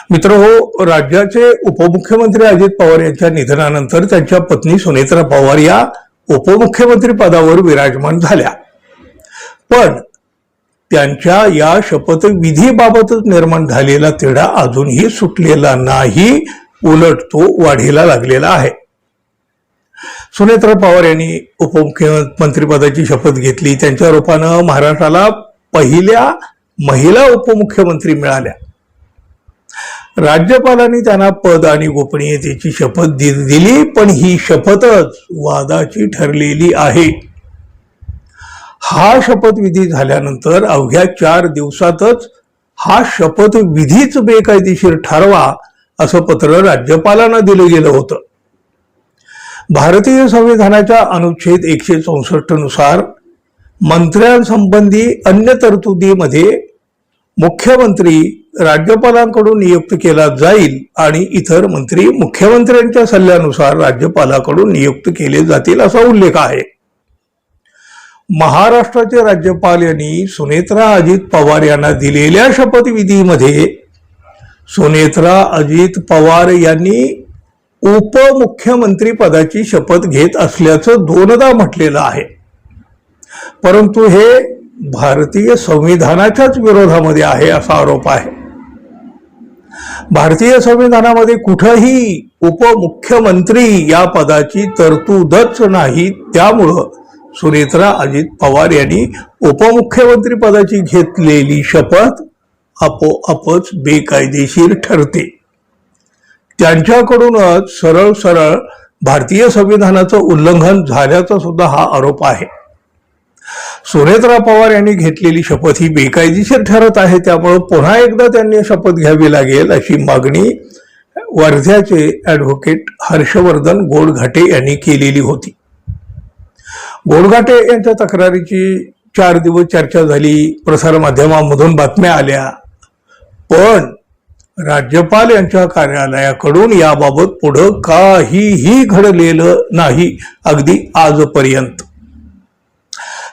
मित्रहो, राज्याचे उपमुख्यमंत्री अजित पवार यांच्या निधनानंतर त्यांच्या पत्नी सुनेत्रा पवार या उपमुख्यमंत्री पदावर विराजमान झाल्या. पण त्यांच्या या शपथविधीबाबतच निर्माण झालेला तिढा अजूनही सुटलेला नाही, उलट तो वाढीला लागलेला आहे. सुनेत्रा पवार यांनी उपमुख्यमंत्री पदाची शपथ घेतली. त्यांच्या रूपानं महाराष्ट्राला पहिल्या महिला उपमुख्यमंत्री मिळाल्या. राज्यपालांनी त्यांना पद आणि गोपनीयतेची शपथ दिली, पण ही शपथच वादाची ठरलेली आहे. हा शपथविधी झाल्यानंतर अवघ्या 4 दिवसातच हा शपथविधीच बेकायदेशीर ठरवा असं पत्र राज्यपालांना दिलं गेलं होतं. भारतीय संविधानाच्या अनुच्छेद 164 नुसार मंत्र्यांसंबंधी अन्य तरतुदीमध्ये मुख्यमंत्री राज्यपालांकडून नियुक्त केला जाईल आणि इतर मंत्री मुख्यमंत्र्यांच्या सल्ल्यानुसार राज्यपालाकडून नियुक्त केले जातील असा उल्लेख आहे. महाराष्ट्राचे राज्यपाल यांनी सुनेत्रा अजित पवार यांना दिलेल्या शपथविधीमध्ये सुनेत्रा अजित पवार यांनी उपमुख्यमंत्री पदाची शपथ घेत असल्याचं 2दा म्हटलेलं आहे. परंतु हे भारतीय संविधानाच्याच विरोधामध्ये आहे असा आरोप आहे. भारतीय संविधानामध्ये कुठेही उपमुख्यमंत्री या पदाची तरतूदच नाही. त्यामुळं सुनेत्रा अजित पवार यांनी उपमुख्यमंत्री पदाची घेतलेली शपथ आपोआपच बेकायदेशीर ठरते. त्यांच्याकडूनच सरळ सरळ भारतीय संविधानाचं उल्लंघन झाल्याचा सुद्धा हा आरोप आहे. सुनेत्रा पवार यांनी घेतलेली शपथ ही बेकायदेशीर ठरत आहे. त्यामुळे पुन्हा एकदा त्यांनी शपथ घ्यावी लागेल अशी मागणी वर्ध्याचे ॲडव्होकेट हर्षवर्धन गोडघाटे यांनी केलेली होती. गोडघाटे यांच्या तक्रारीची 4 दिवस चर्चा झाली, प्रसारमाध्यमांमधून बातम्या आल्या, पण राज्यपाल यांच्या कार्यालयाकडून याबाबत पुढं काहीही घडलेलं नाही अगदी आजपर्यंत.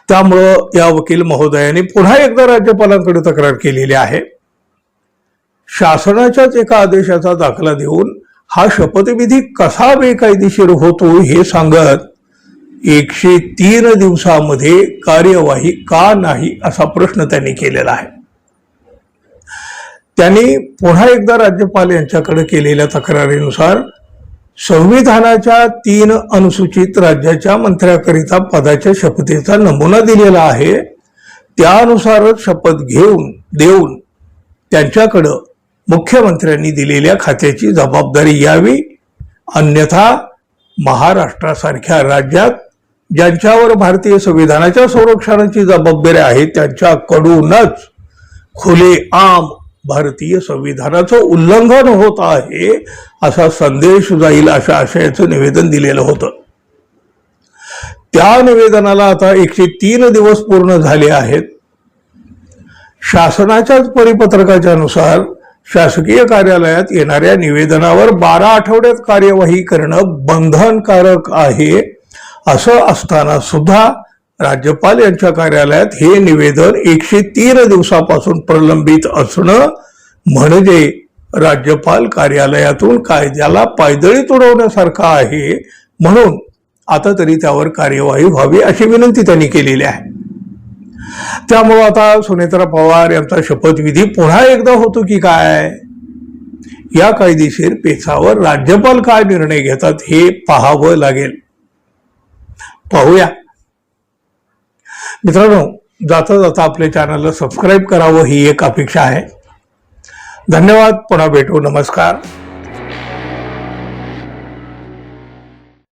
त्यामुळं या वकील महोदयाने पुन्हा एकदा राज्यपालांकडे तक्रार केलेली आहे. शासनाच्याच एका आदेशाचा दाखला देऊन हा शपथविधी कसा बेकायदेशीर होतो हे सांगत 103 दिवसामध्ये कार्यवाही का नाही असा प्रश्न त्यांनी केलेला आहे. त्यांनी पुन्हा एकदा राज्यपाल यांच्याकडे केलेल्या तक्रारीनुसार संविधानाच्या 3 अनुसूचित राज्याच्या मंत्र्याकरिता पदाच्या शपथेचा नमुना दिलेला आहे. त्यानुसारच शपथ देऊन त्यांच्याकडं मुख्यमंत्र्यांनी दिलेल्या खात्याची जबाबदारी यावी. अन्यथा महाराष्ट्रासारख्या राज्यात ज्यांच्यावर भारतीय संविधानाच्या संरक्षणाची जबाबदारी आहे त्यांच्याकडूनच खुलेआम भारतीय संविधानाचं उल्लंघन होत आहे असा संदेश जाईल अशा आशयाचं निवेदन दिलेलं होतं. त्या निवेदनाला आता 103 दिवस पूर्ण झाले आहेत. शासनाच्याच परिपत्रकाच्या नुसार शासकीय कार्यालयात येणाऱ्या निवेदनावर 12 आठवड्यात कार्यवाही करणं बंधनकारक आहे. असं असताना सुद्धा राज्यपाल यांच्या कार्यालयात हे निवेदन 103 दिवसापासून प्रलंबित असणं म्हणजे राज्यपाल कार्यालयातून कायद्याला पायदळी तुडवण्यासारखं आहे. म्हणून आता तरी त्यावर कार्यवाही व्हावी अशी विनंती त्यांनी केलेली आहे. त्यामुळे आता सुनेत्रा पवार यांचा शपथविधी पुन्हा एकदा होतो की काय, या कायदेशीर पेचावर राज्यपाल काय निर्णय घेतात हे पाहावं लागेल. पाहूया. मित्रांनो, जाता जाता आपल्या चॅनलला सबस्क्राईब करावं ही एक अपेक्षा आहे. धन्यवाद. पुन्हा भेटू. नमस्कार.